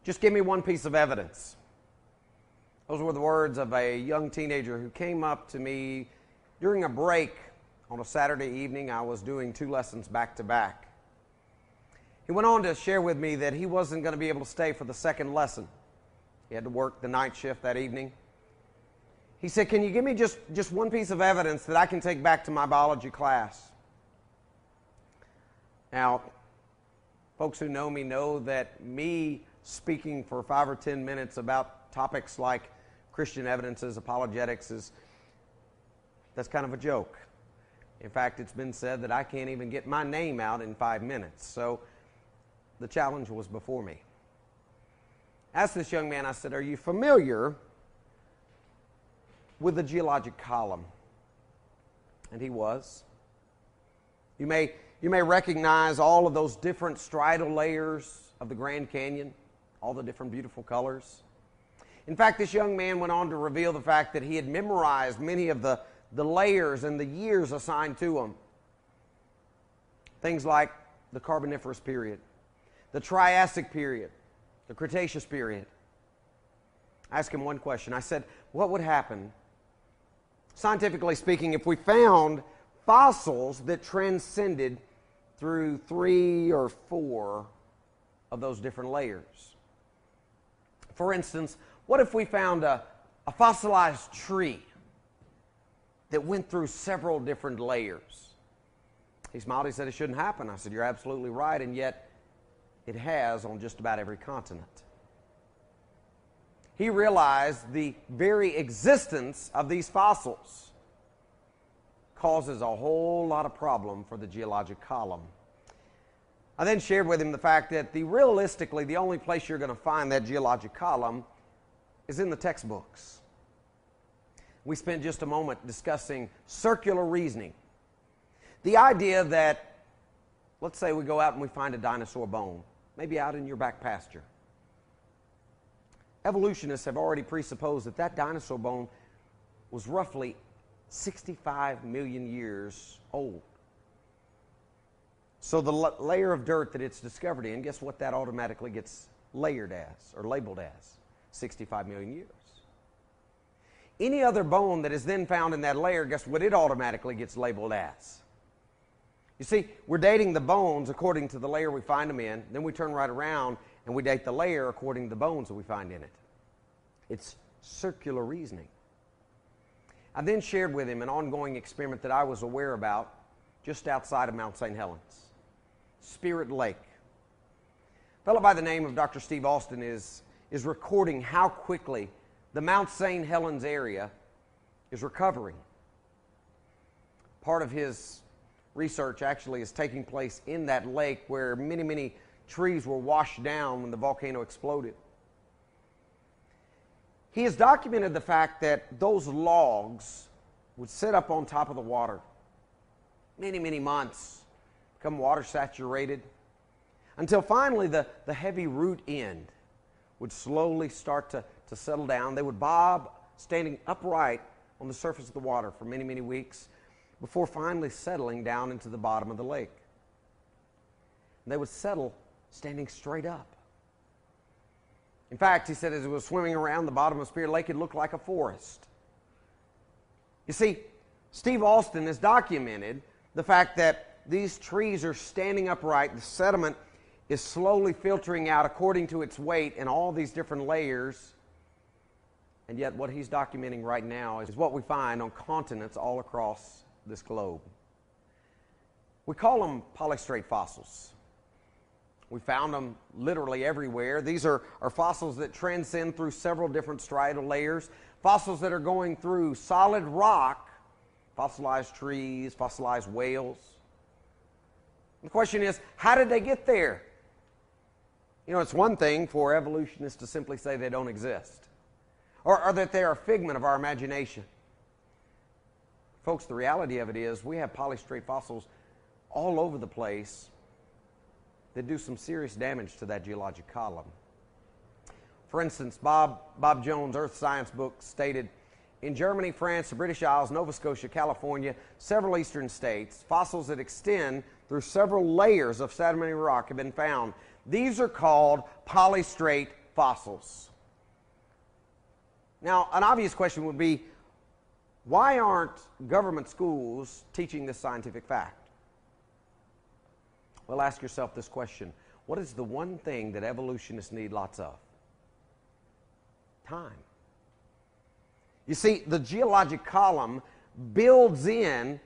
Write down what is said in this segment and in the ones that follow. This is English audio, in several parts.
Just give me one piece of evidence. Those were the words of a young teenager who came up to me during a break on a Saturday evening. I was doing 2 lessons back to back. He went on to share with me that he wasn't going to be able to stay for the second lesson. He had to work the night shift that evening. He said, "Can you give me just one piece of evidence that I can take back to my biology class?" Now, folks who know me know that me speaking for 5 or 10 minutes about topics like Christian evidences, apologetics, that's kind of a joke. In fact, it's been said that I can't even get my name out in 5 minutes. So the challenge was before me. I asked this young man, I said, "Are you familiar with the geologic column?" And he was. You may recognize all of those different striatal layers of the Grand Canyon, all the different beautiful colors. In fact, this young man went on to reveal the fact that he had memorized many of the layers and the years assigned to him. Things like the Carboniferous period, the Triassic period, the Cretaceous period. I asked him one question. I said, what would happen, scientifically speaking, if we found fossils that transcended through 3 or 4 of those different layers? For instance, what if we found a fossilized tree that went through several different layers? He smiled. He said it shouldn't happen. I said, "You're absolutely right, and yet it has on just about every continent." He realized the very existence of these fossils causes a whole lot of problem for the geologic column. I then shared with him the fact that realistically, the only place you're going to find that geologic column is in the textbooks. We spent just a moment discussing circular reasoning. The idea that, let's say we go out and we find a dinosaur bone, maybe out in your back pasture. Evolutionists have already presupposed that that dinosaur bone was roughly 65 million years old. So the layer of dirt that it's discovered in, guess what that automatically gets layered as, or labeled as? 65 million years. Any other bone that is then found in that layer, guess what it automatically gets labeled as? You see, we're dating the bones according to the layer we find them in, then we turn right around and we date the layer according to the bones that we find in it. It's circular reasoning. I then shared with him an ongoing experiment that I was aware about just outside of Mount St. Helens, Spirit Lake. A fellow by the name of Dr. Steve Austin is recording how quickly the Mount St. Helens area is recovering. Part of his research actually is taking place in that lake where many, many trees were washed down when the volcano exploded. He has documented the fact that those logs would sit up on top of the water many, many months, become water saturated, until finally the heavy root end would slowly start to settle down. They would bob standing upright on the surface of the water for many, many weeks before finally settling down into the bottom of the lake. And they would settle standing straight up. In fact, he said as it was swimming around the bottom of Spirit Lake, it looked like a forest. You see, Steve Austin has documented the fact that these trees are standing upright, the sediment is slowly filtering out according to its weight in all these different layers, and yet what he's documenting right now is what we find on continents all across this globe. We call them polystrate fossils. We found them literally everywhere. These are fossils that transcend through several different striatal layers, fossils that are going through solid rock, fossilized trees, fossilized whales. The question is, how did they get there? You know, it's one thing for evolutionists to simply say they don't exist, or that they are a figment of our imagination. Folks, the reality of it is we have polystrate fossils all over the place that do some serious damage to that geologic column. For instance, Bob Jones' Earth Science book stated, in Germany, France, the British Isles, Nova Scotia, California, several eastern states, fossils that extend through several layers of sedimentary rock have been found. These are called polystrate fossils. Now, an obvious question would be, why aren't government schools teaching this scientific fact? Well, ask yourself this question. What is the one thing that evolutionists need lots of? Time. You see, the geologic column builds in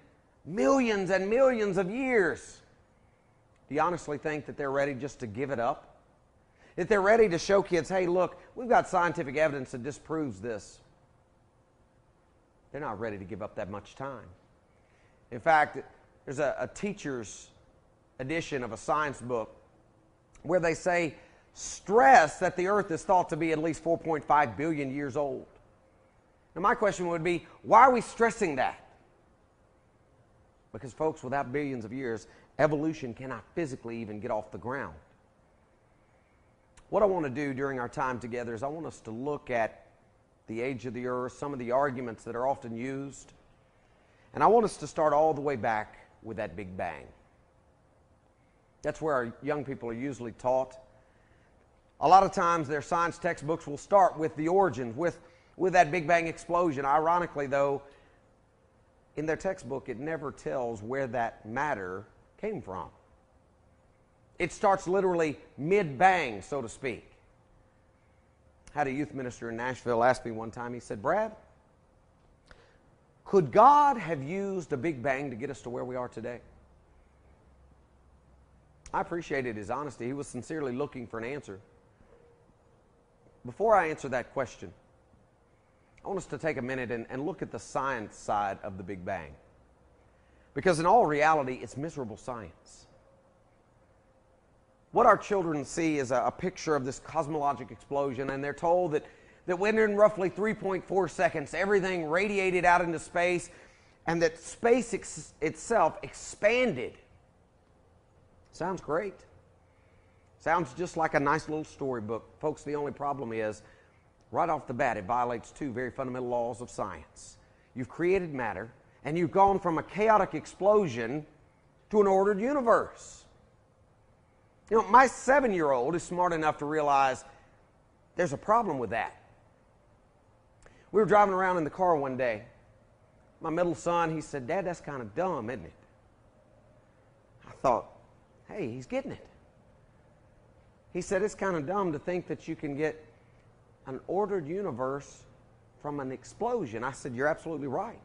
millions and millions of years. Do you honestly think that they're ready just to give it up? That they're ready to show kids, hey, look, we've got scientific evidence that disproves this. They're not ready to give up that much time. In fact, there's a teacher's edition of a science book where they say, stress that the earth is thought to be at least 4.5 billion years old. Now, my question would be, why are we stressing that? Because, folks, without billions of years, evolution cannot physically even get off the ground. What I want to do during our time together is I want us to look at the age of the earth, some of the arguments that are often used, and I want us to start all the way back with that Big Bang. That's where our young people are usually taught. A lot of times their science textbooks will start with the origins, with that Big Bang explosion. Ironically, though, in their textbook, it never tells where that matter came from. It starts literally mid-bang, so to speak. I had a youth minister in Nashville ask me one time, he said, Brad, could God have used a Big Bang to get us to where we are today? I appreciated his honesty. He was sincerely looking for an answer. Before I answer that question, I want us to take a minute and look at the science side of the Big Bang. Because in all reality, it's miserable science. What our children see is a picture of this cosmologic explosion, and they're told that within roughly 3.4 seconds, everything radiated out into space, and that space itself expanded. Sounds great. Sounds just like a nice little storybook. Folks, the only problem is, right off the bat, it violates two very fundamental laws of science. You've created matter, and you've gone from a chaotic explosion to an ordered universe. You know, my 7-year-old is smart enough to realize there's a problem with that. We were driving around in the car one day. My middle son, he said, Dad, that's kind of dumb, isn't it? I thought, hey, he's getting it. He said, it's kind of dumb to think that you can get an ordered universe from an explosion. I said, you're absolutely right.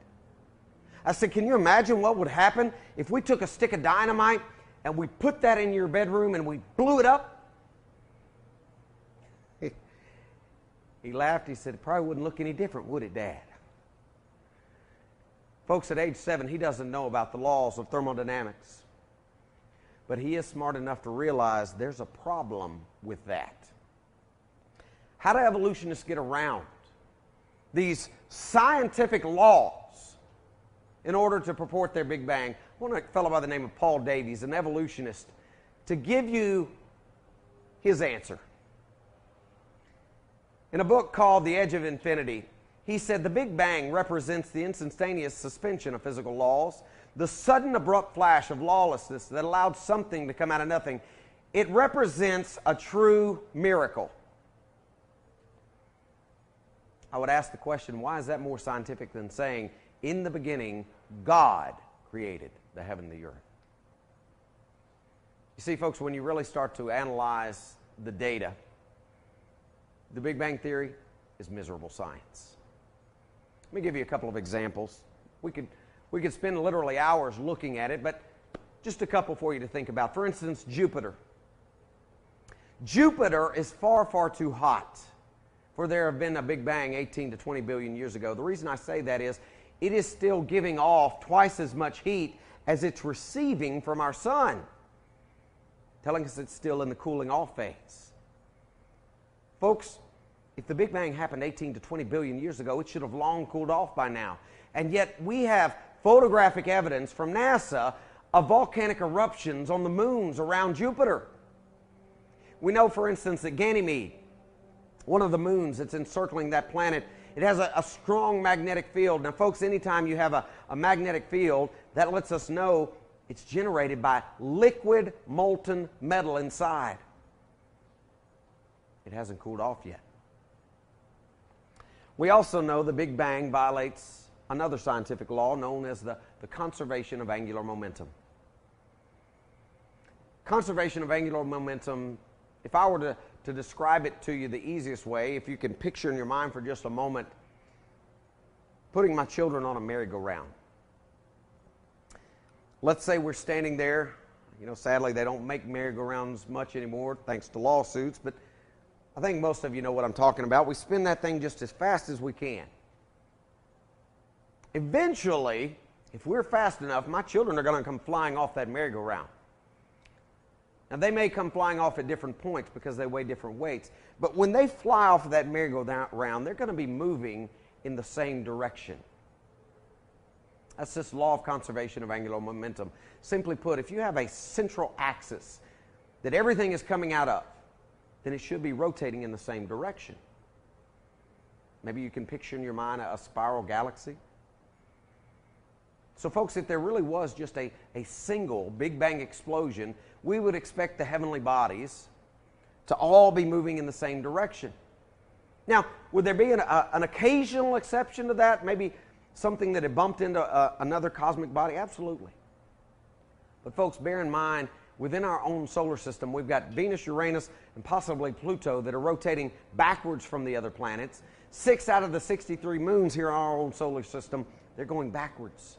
I said, can you imagine what would happen if we took a stick of dynamite and we put that in your bedroom and we blew it up? He laughed. He said, it probably wouldn't look any different, would it, Dad? Folks, at age 7, he doesn't know about the laws of thermodynamics. But he is smart enough to realize there's a problem with that. How do evolutionists get around these scientific laws in order to purport their Big Bang? I want a fellow by the name of Paul Davies, an evolutionist, to give you his answer. In a book called The Edge of Infinity, he said the Big Bang represents the instantaneous suspension of physical laws, the sudden abrupt flash of lawlessness that allowed something to come out of nothing. It represents a true miracle. I would ask the question, why is that more scientific than saying, in the beginning, God created the heaven and the earth? You see, folks, when you really start to analyze the data, the Big Bang Theory is miserable science. Let me give you a couple of examples. We could spend literally hours looking at it, but just a couple for you to think about. For instance, Jupiter. Jupiter is far, far too hot for there have been a Big Bang 18 to 20 billion years ago. The reason I say that is it is still giving off twice as much heat as it's receiving from our sun, telling us it's still in the cooling off phase. Folks, if the Big Bang happened 18 to 20 billion years ago, it should have long cooled off by now. And yet we have photographic evidence from NASA of volcanic eruptions on the moons around Jupiter. We know, for instance, that Ganymede, one of the moons that's encircling that planet, it has a strong magnetic field. Now, folks, anytime you have a magnetic field, that lets us know it's generated by liquid molten metal inside. It hasn't cooled off yet. We also know the Big Bang violates another scientific law known as the conservation of angular momentum. Conservation of angular momentum, if I were to describe it to you the easiest way, if you can picture in your mind for just a moment, putting my children on a merry-go-round. Let's say we're standing there. Sadly, they don't make merry-go-rounds much anymore, thanks to lawsuits, but I think most of you know what I'm talking about. We spin that thing just as fast as we can. Eventually, if we're fast enough, my children are going to come flying off that merry-go-round. Now, they may come flying off at different points because they weigh different weights, but when they fly off of that merry-go-round, they're going to be moving in the same direction. That's this law of conservation of angular momentum. Simply put, if you have a central axis that everything is coming out of, then it should be rotating in the same direction. Maybe you can picture in your mind a spiral galaxy. So folks, if there really was just a single Big Bang explosion, we would expect the heavenly bodies to all be moving in the same direction. Now, would there be an occasional exception to that? Maybe something that had bumped into another cosmic body? Absolutely. But folks, bear in mind, within our own solar system, we've got Venus, Uranus, and possibly Pluto that are rotating backwards from the other planets. 6 out of the 63 moons here in our own solar system, they're going backwards.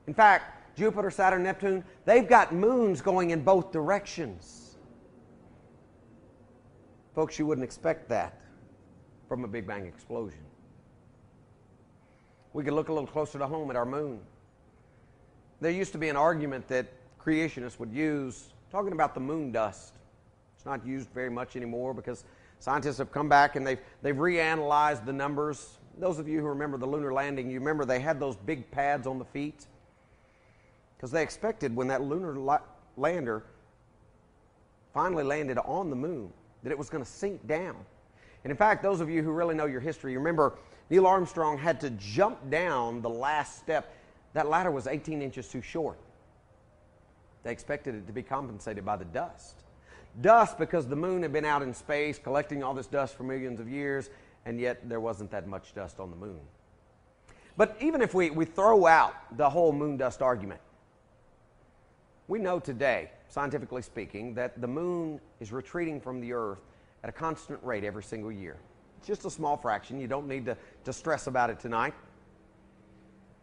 In fact, Jupiter, Saturn, Neptune, they've got moons going in both directions. Folks, you wouldn't expect that from a Big Bang explosion. We could look a little closer to home at our moon. There used to be an argument that creationists would use, talking about the moon dust. It's not used very much anymore because scientists have come back and they've reanalyzed the numbers. Those of you who remember the lunar landing, you remember they had those big pads on the feet because they expected when that lunar lander finally landed on the moon that it was going to sink down. And in fact, those of you who really know your history, you remember Neil Armstrong had to jump down the last step. That ladder was 18 inches too short. They expected it to be compensated by the dust. Dust because the moon had been out in space collecting all this dust for millions of years, and yet there wasn't that much dust on the moon. But even if we throw out the whole moon dust argument, we know today, scientifically speaking, that the moon is retreating from the Earth at a constant rate every single year. It's just a small fraction. You don't need to stress about it tonight.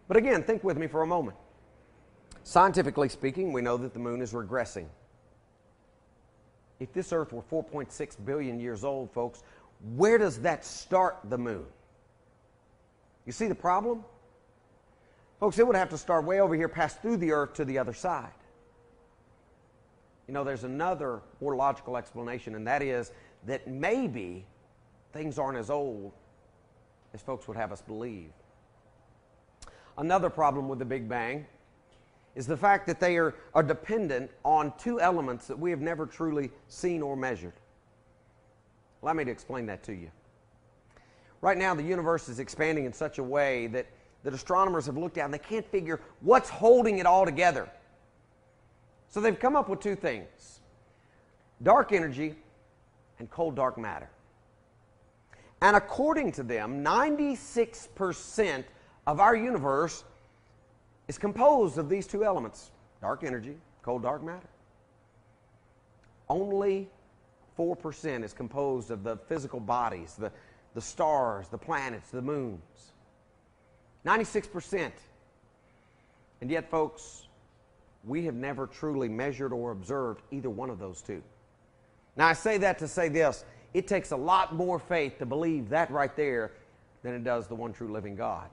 But again, think with me for a moment. Scientifically speaking, we know that the moon is regressing. If this Earth were 4.6 billion years old, folks, where does that start the moon? You see the problem? Folks, it would have to start way over here, pass through the Earth to the other side. There's another more logical explanation, and that is that maybe things aren't as old as folks would have us believe. Another problem with the Big Bang is the fact that they are dependent on two elements that we have never truly seen or measured. Allow me to explain that to you. Right now, the universe is expanding in such a way that astronomers have looked at and they can't figure what's holding it all together. So they've come up with two things: dark energy and cold dark matter. And according to them, 96% of our universe is composed of these two elements: dark energy, cold dark matter. Only 4% is composed of the physical bodies, the stars, the planets, the moons. 96%. And yet, folks, we have never truly measured or observed either one of those two. Now, I say that to say this: it takes a lot more faith to believe that right there than it does the one true living God.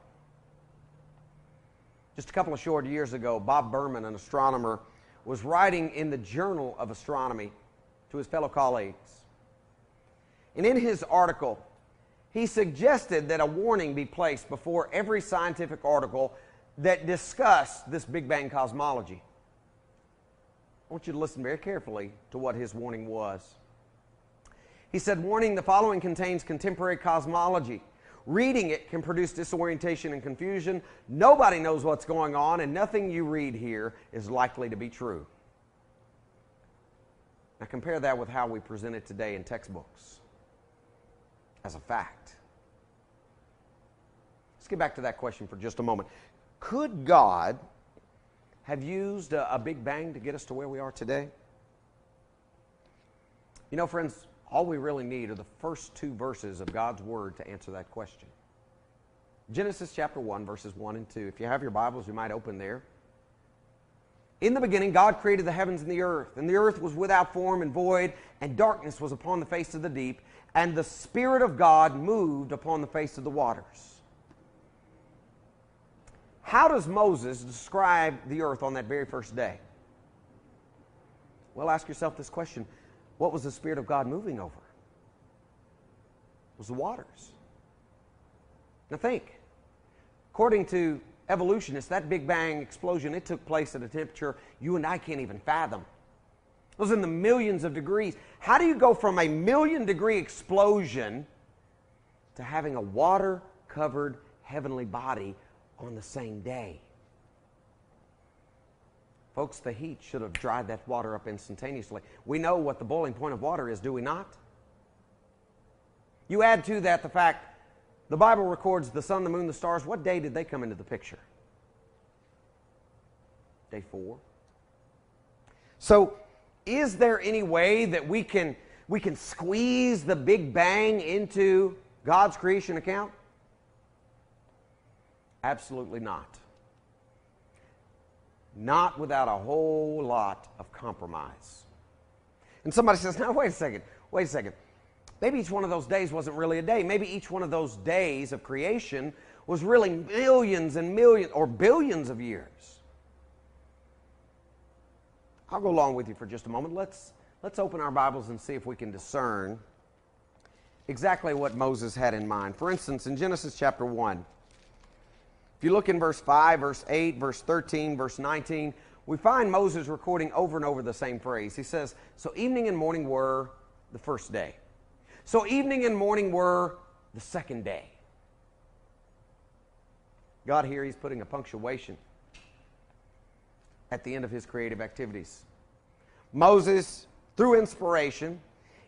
Just a couple of short years ago, Bob Berman, an astronomer, was writing in the Journal of Astronomy to his fellow colleagues. And in his article, he suggested that a warning be placed before every scientific article that discussed this Big Bang cosmology. I want you to listen very carefully to what his warning was. He said, "Warning, the following contains contemporary cosmology. Reading it can produce disorientation and confusion. Nobody knows what's going on, and nothing you read here is likely to be true." Now compare that with how we present it today in textbooks. as a fact. Let's get back to that question for just a moment. Could God have used a big bang to get us to where we are today? You know, friends, all we really need are the first two verses of God's Word to answer that question. Genesis chapter 1, verses 1 and 2. If you have your Bibles, you might open there. In the beginning, God created the heavens and the earth was without form and void, and darkness was upon the face of the deep, and the Spirit of God moved upon the face of the waters. How does Moses describe the earth on that very first day? Well, ask yourself this question. What was the Spirit of God moving over? It was the waters. Now think. According to evolutionists, that Big Bang explosion, it took place at a temperature you and I can't even fathom. It was in the millions of degrees. How do you go from a 1,000,000-degree explosion to having a water-covered heavenly body on the same day? Folks, the heat should have dried that water up instantaneously. We know what the boiling point of water is, do we not? You add to that the fact the Bible records the sun, the moon, the stars. What day did they come into the picture? Day 4. So, is there any way that we can squeeze the Big Bang into God's creation account? Absolutely not. Not without a whole lot of compromise. And somebody says, now wait a second. Maybe each one of those days wasn't really a day. Maybe each one of those days of creation was really millions and millions or billions of years. I'll go along with you for just a moment. Let's open our Bibles and see if we can discern exactly what Moses had in mind. For instance, in Genesis chapter 1, if you look in verse 5, verse 8, verse 13, verse 19, we find Moses recording over and over the same phrase. He says, so evening and morning were the first day. So evening and morning were the second day. God here, He's putting a punctuation at the end of His creative activities. Moses, through inspiration,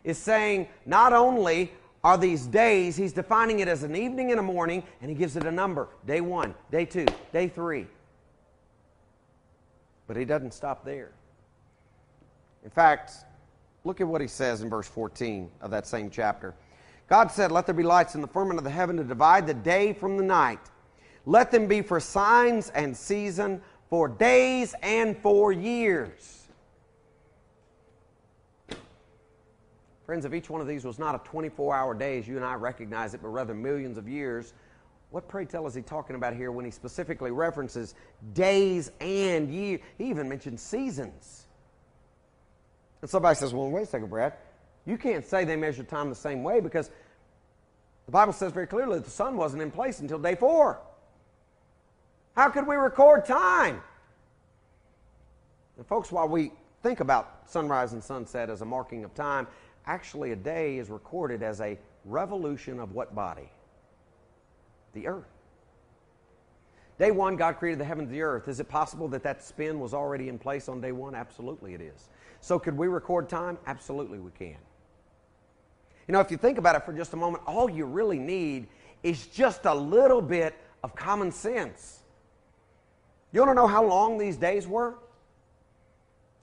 is saying not only are these days, he's defining it as an evening and a morning, and he gives it a number. Day 1, day 2, day 3. But he doesn't stop there. In fact, look at what he says in verse 14 of that same chapter. God said, let there be lights in the firmament of the heaven to divide the day from the night. Let them be for signs and season, for days and for years. Friends, if each one of these was not a 24-hour day as you and I recognize it, but rather millions of years, what, pray tell, is he talking about here when he specifically references days and years? He even mentions seasons. And somebody says, well, wait a second, Brad. You can't say they measure time the same way because the Bible says very clearly that the sun wasn't in place until day 4. How could we record time? And folks, while we think about sunrise and sunset as a marking of time, actually a day is recorded as a revolution of what body? The earth. Day 1, God created the heavens and the earth. Is it possible that that spin was already in place on day 1? Absolutely it is. So could we record time? Absolutely we can. You know, if you think about it for just a moment, all you really need is just a little bit of common sense. You want to know how long these days were?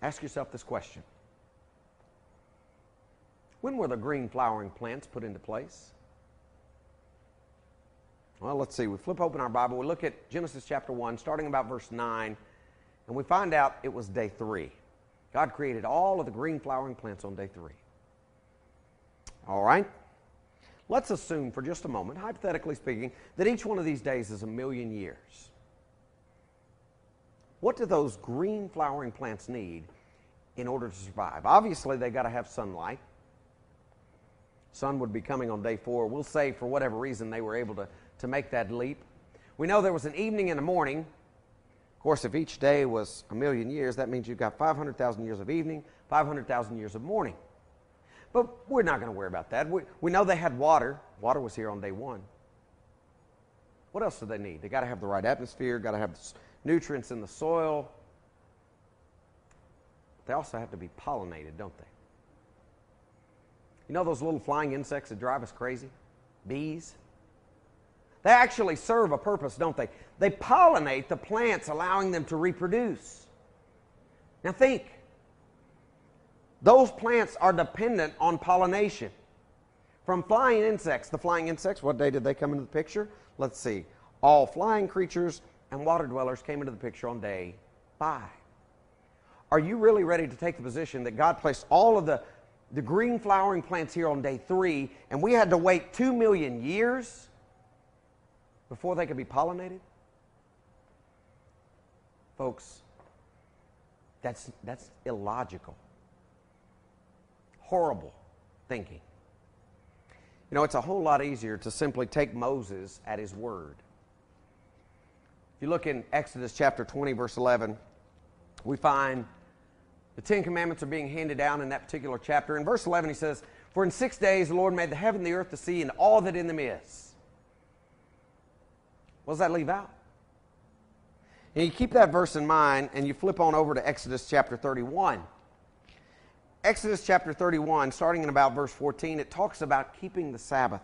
Ask yourself this question. When were the green flowering plants put into place? Well, let's see. We flip open our Bible. We look at Genesis chapter 1, starting about verse 9, and we find out it was day 3. God created all of the green flowering plants on day 3. All right? Let's assume for just a moment, hypothetically speaking, that each one of these days is 1,000,000 years. What do those green flowering plants need in order to survive? Obviously, they got to have sunlight. Sun would be coming on day 4. We'll say for whatever reason they were able to make that leap. We know there was an evening and a morning. Of course, if each day was 1,000,000 years, that means you've got 500,000 years of evening, 500,000 years of morning. But we're not going to worry about that. We know they had water. Water was here on day 1. What else do they need? They got to have the right atmosphere, got to have nutrients in the soil. They also have to be pollinated, don't they? You know those little flying insects that drive us crazy? Bees. They actually serve a purpose, don't they? They pollinate the plants, allowing them to reproduce. Now think. Those plants are dependent on pollination from flying insects. The flying insects, what day did they come into the picture? Let's see. All flying creatures and water dwellers came into the picture on day 5. Are you really ready to take the position that God placed all of the green flowering plants here on day 3, and we had to wait 2 million years before they could be pollinated? Folks, that's illogical. Horrible thinking. You know, it's a whole lot easier to simply take Moses at his word. If you look in Exodus chapter 20, verse 11, we find the 10 Commandments are being handed down in that particular chapter. In verse 11, he says, "For in 6 days the Lord made the heaven, the earth, the sea, and all that in them is." What does that leave out? And you keep that verse in mind, and you flip on over to Exodus chapter 31. Exodus chapter 31, starting in about verse 14, it talks about keeping the Sabbath.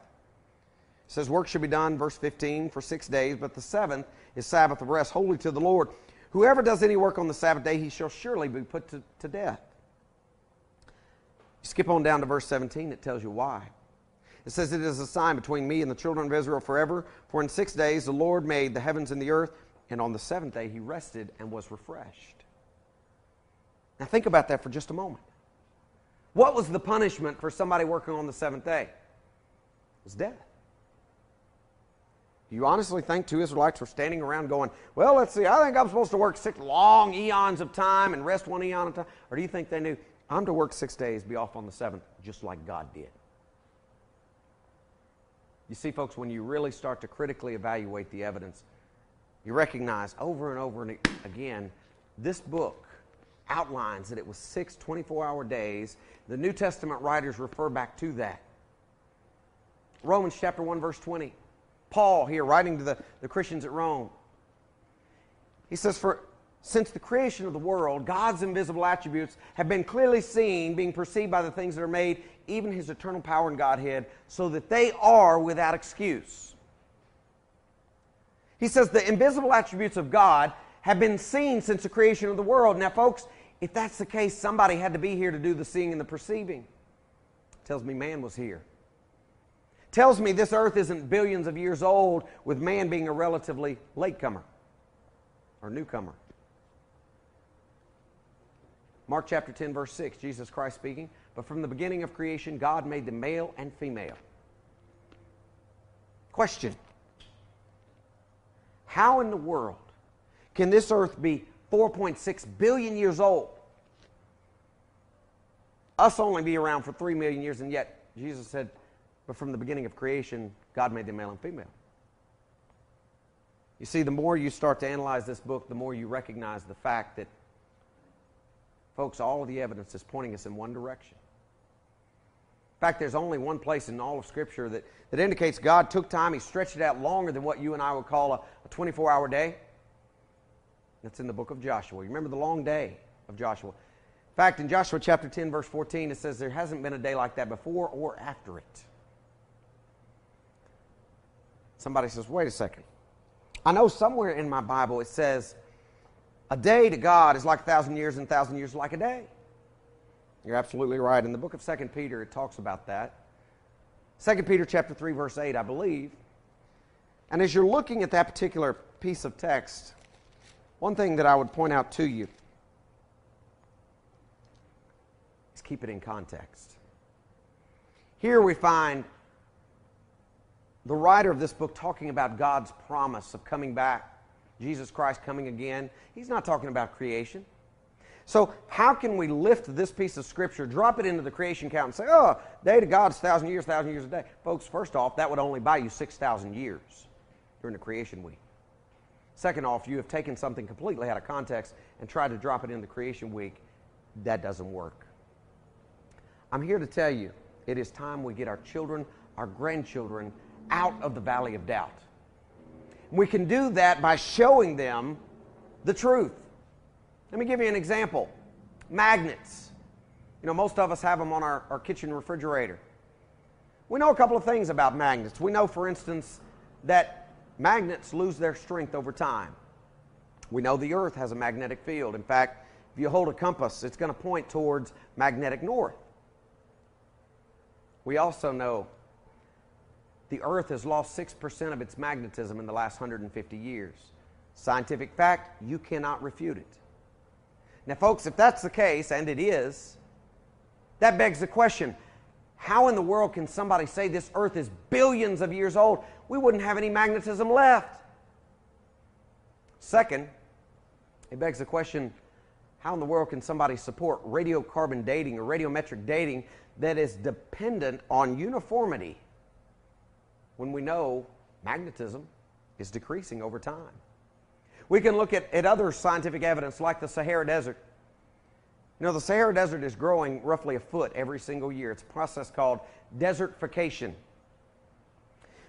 It says, "Work should be done," verse 15, "for 6 days, but the 7th is Sabbath of rest, holy to the Lord. Whoever does any work on the Sabbath day, he shall surely be put to death." You skip on down to verse 17, it tells you why. It says, "It is a sign between me and the children of Israel forever, for in 6 days the Lord made the heavens and the earth, and on the 7th day he rested and was refreshed." Now think about that for just a moment. What was the punishment for somebody working on the 7th day? It was death. Do you honestly think 2 Israelites were standing around going, "Well, let's see, I think I'm supposed to work 6 long eons of time and rest 1 eon of time"? Or do you think they knew, I'm to work 6 days, be off on the 7th, just like God did? You see, folks, when you really start to critically evaluate the evidence, you recognize over and over and again, this book outlines that it was 6 24-hour days. The New Testament writers refer back to that. Romans chapter 1, verse 20. Paul here, writing to the Christians at Rome, he says, "For since the creation of the world, God's invisible attributes have been clearly seen, being perceived by the things that are made, even his eternal power and Godhead, so that they are without excuse." He says the invisible attributes of God have been seen since the creation of the world. Now, folks, if that's the case, somebody had to be here to do the seeing and the perceiving. Tells me man was here. Tells me this earth isn't billions of years old, with man being a relatively latecomer or newcomer. Mark chapter 10, verse 6, Jesus Christ speaking, "But from the beginning of creation, God made them male and female." Question: how in the world can this earth be 4.6 billion years old? Us only be around for 3 million years, and yet Jesus said, "But from the beginning of creation, God made them male and female." You see, the more you start to analyze this book, the more you recognize the fact that, folks, all of the evidence is pointing us in one direction. In fact, there's only one place in all of Scripture that indicates God took time, he stretched it out longer than what you and I would call a 24-hour day. That's in the book of Joshua. You remember the long day of Joshua. In fact, in Joshua chapter 10, verse 14, it says there hasn't been a day like that before or after it. Somebody says, "Wait a second. I know somewhere in my Bible it says a day to God is like 1,000 years and 1,000 years like a day." You're absolutely right. In the book of 2 Peter, it talks about that. 2 Peter chapter 3, verse 8, I believe. And as you're looking at that particular piece of text, one thing that I would point out to you is keep it in context. Here we find the writer of this book talking about God's promise of coming back, Jesus Christ coming again. He's not talking about creation. So how can we lift this piece of Scripture, drop it into the creation count, and say, "Oh, day to God's 1,000 years a day"? Folks, first off, that would only buy you 6,000 years during the creation week. Second off, you have taken something completely out of context and tried to drop it in the creation week. That doesn't work. I'm here to tell you, it is time we get our children, our grandchildren, out of the valley of doubt. We can do that by showing them the truth. Let me give you an example. Magnets. You know, most of us have them on our kitchen refrigerator. We know a couple of things about magnets. We know, for instance, that magnets lose their strength over time. We know the Earth has a magnetic field. In fact, if you hold a compass, it's going to point towards magnetic north. We also know the Earth has lost 6% of its magnetism in the last 150 years. Scientific fact, you cannot refute it. Now, folks, if that's the case, and it is, that begs the question, how in the world can somebody say this Earth is billions of years old? We wouldn't have any magnetism left. Second, it begs the question, how in the world can somebody support radiocarbon dating or radiometric dating that is dependent on uniformity when we know magnetism is decreasing over time? We can look at other scientific evidence like the Sahara Desert. You know, the Sahara Desert is growing roughly a foot every single year. It's a process called desertification.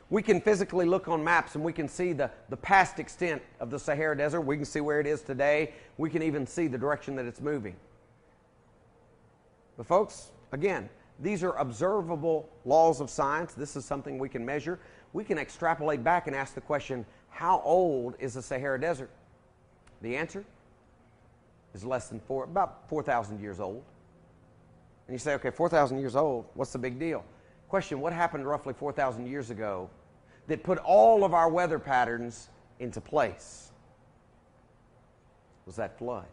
We can physically look on maps and we can see the past extent of the Sahara Desert. We can see where it is today. We can even see the direction that it's moving. But folks, again, these are observable laws of science. This is something we can measure. We can extrapolate back and ask the question, how old is the Sahara Desert? The answer is about 4,000 years old. And you say, okay, 4,000 years old, what's the big deal? Question, what happened roughly 4,000 years ago that put all of our weather patterns into place? Was that flood?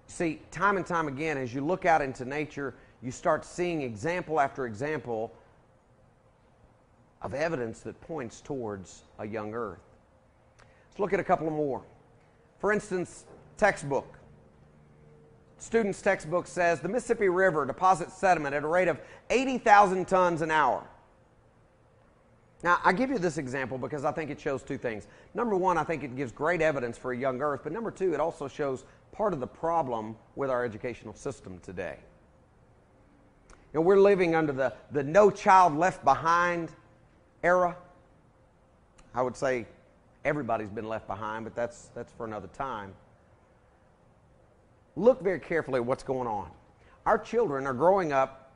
See, time and time again, as you look out into nature, you start seeing example after example of evidence that points towards a young Earth. Let's look at a couple more. For instance, textbook. Student's textbook says the Mississippi River deposits sediment at a rate of 80,000 tons an hour. Now, I give you this example because I think it shows two things. Number one, I think it gives great evidence for a young Earth, but number two, it also shows part of the problem with our educational system today. You know, we're living under the no child left behind era. I would say everybody's been left behind, but that's for another time. Look very carefully at what's going on. Our children are growing up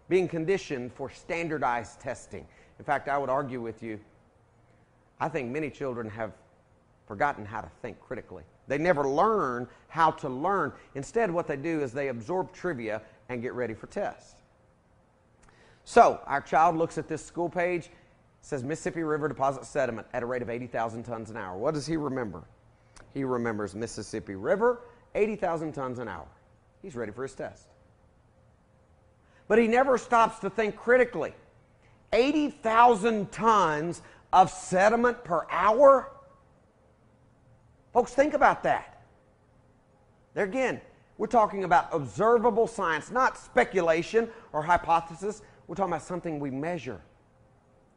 being conditioned for standardized testing. In fact, I would argue with you, I think many children have forgotten how to think critically. They never learn how to learn. Instead, what they do is they absorb trivia and get ready for tests. So, our child looks at this school page, it says Mississippi River deposits sediment at a rate of 80,000 tons an hour. What does he remember? He remembers Mississippi River, 80,000 tons an hour. He's ready for his test. But he never stops to think critically. 80,000 tons of sediment per hour? Folks, think about that. There again, we're talking about observable science, not speculation or hypothesis. We're talking about something we measure.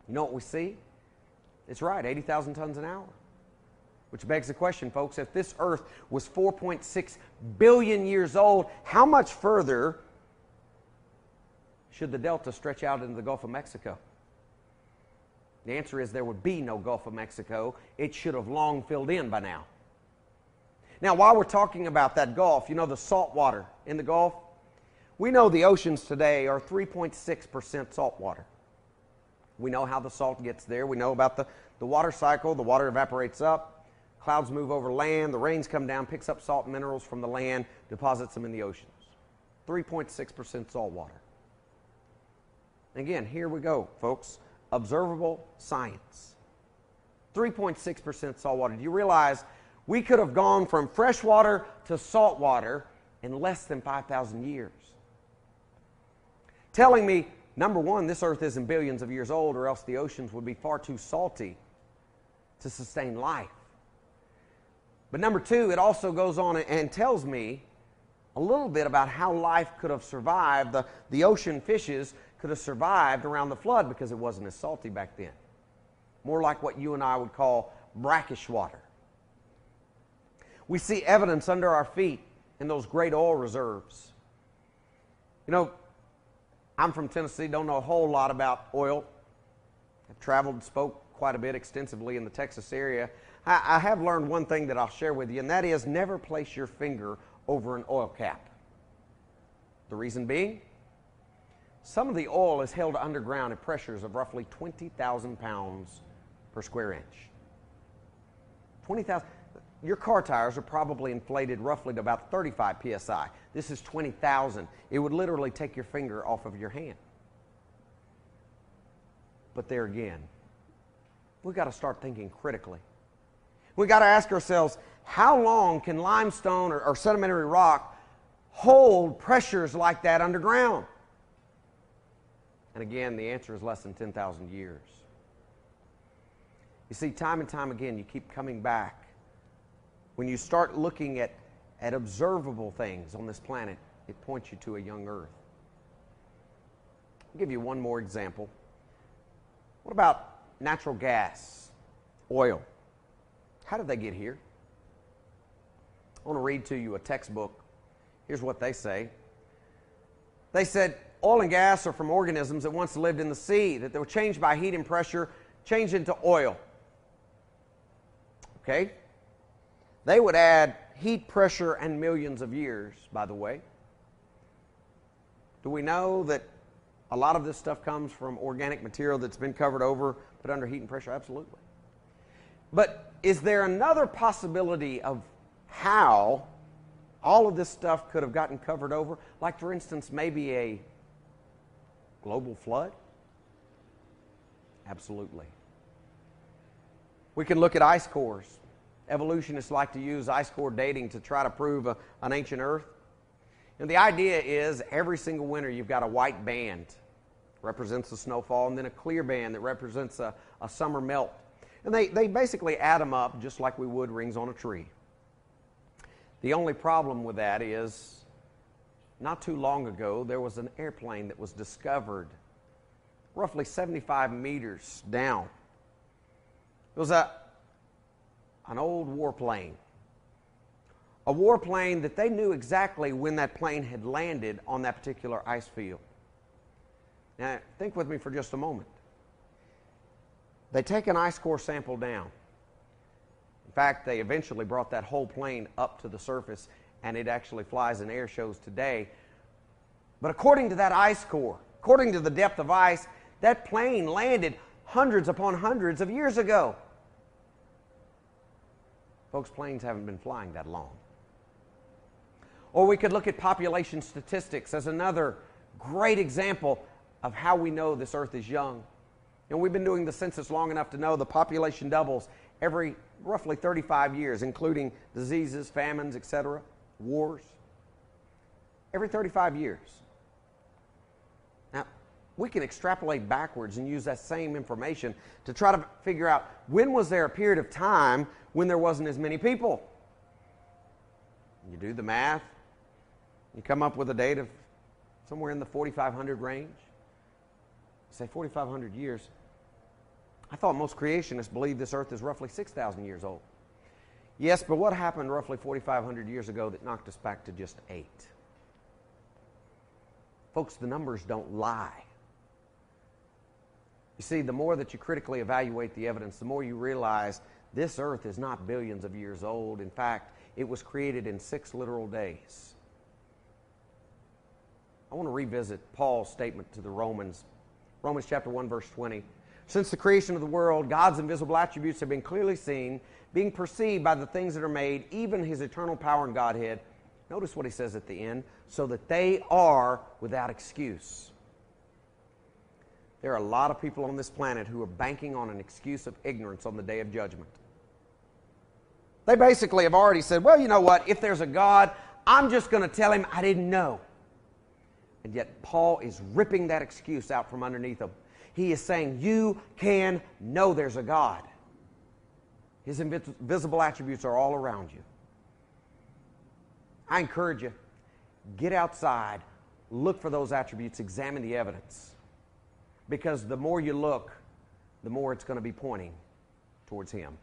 You know what we see? It's right, 80,000 tons an hour. Which begs the question, folks, if this Earth was 4.6 billion years old, how much further should the delta stretch out into the Gulf of Mexico? The answer is there would be no Gulf of Mexico. It should have long filled in by now. Now, while we're talking about that Gulf, you know the salt water in the Gulf? We know the oceans today are 3.6% salt water. We know how the salt gets there. We know about the water cycle. The water evaporates up. Clouds move over land. The rains come down, picks up salt minerals from the land, deposits them in the oceans. 3.6% salt water. Again, here we go, folks. Observable science. 3.6% salt water. Do you realize we could have gone from fresh water to salt water in less than 5,000 years? Telling me, number one, this Earth isn't billions of years old, or else the oceans would be far too salty to sustain life. But number two, it also goes on and tells me a little bit about how life could have survived. The ocean fishes could have survived around the flood because it wasn't as salty back then. More like what you and I would call brackish water. We see evidence under our feet in those great oil reserves. You know, I'm from Tennessee, don't know a whole lot about oil. I've traveled and spoke quite a bit extensively in the Texas area. I have learned one thing that I'll share with you, and that is never place your finger over an oil cap. The reason being, Some of the oil is held underground at pressures of roughly 20,000 pounds per square inch. 20,000. Your car tires are probably inflated roughly to about 35 psi. This is 20,000. It would literally take your finger off of your hand. But there again, we've got to start thinking critically. We've got to ask ourselves, how long can limestone or sedimentary rock hold pressures like that underground? And again, the answer is less than 10,000 years. You see, time and time again, you keep coming back. When you start looking at observable things on this planet, it points you to a young Earth. I'll give you one more example. What about natural gas, oil? How did they get here? I want to read to you a textbook. Here's what they say. They said oil and gas are from organisms that once lived in the sea, that they were changed by heat and pressure, changed into oil. Okay? They would add heat, pressure, and millions of years, by the way. Do we know that a lot of this stuff comes from organic material that's been covered over, put under heat and pressure? Absolutely. But is there another possibility of how all of this stuff could have gotten covered over? Like, for instance, maybe a global flood? Absolutely. We can look at ice cores. Evolutionists like to use ice core dating to try to prove an ancient Earth. And the idea is every single winter you've got a white band, represents the snowfall, and then a clear band that represents a summer melt. And they basically add them up just like we would rings on a tree. The only problem with that is not too long ago there was an airplane that was discovered roughly 75 meters down. It was an old warplane. A warplane that they knew exactly when that plane had landed on that particular ice field. Now, think with me for just a moment. They take an ice core sample down. In fact, they eventually brought that whole plane up to the surface, and it actually flies in air shows today. But according to that ice core, according to the depth of ice, that plane landed hundreds upon hundreds of years ago. Folks, planes haven't been flying that long. Or we could look at population statistics as another great example of how we know this Earth is young. And we've been doing the census long enough to know the population doubles every roughly 35 years, including diseases, famines, etc., wars. Every 35 years. Now, we can extrapolate backwards and use that same information to try to figure out when was there a period of time when there wasn't as many people. You do the math, you come up with a date of somewhere in the 4,500 range. Say 4,500 years. I thought most creationists believe this Earth is roughly 6,000 years old. Yes, but what happened roughly 4,500 years ago that knocked us back to just 8? Folks, the numbers don't lie. You see, the more that you critically evaluate the evidence, the more you realize this Earth is not billions of years old. In fact, it was created in 6 literal days. I want to revisit Paul's statement to the Romans. Romans chapter 1, verse 20. Since the creation of the world, God's invisible attributes have been clearly seen, being perceived by the things that are made, even his eternal power and Godhead. Notice what he says at the end, so that they are without excuse. There are a lot of people on this planet who are banking on an excuse of ignorance on the day of judgment. They basically have already said, well, you know what, if there's a God, I'm just going to tell him I didn't know. And yet Paul is ripping that excuse out from underneath them. He is saying you can know there's a God. His invisible attributes are all around you. I encourage you, get outside, look for those attributes, examine the evidence. Because the more you look, the more it's going to be pointing towards him.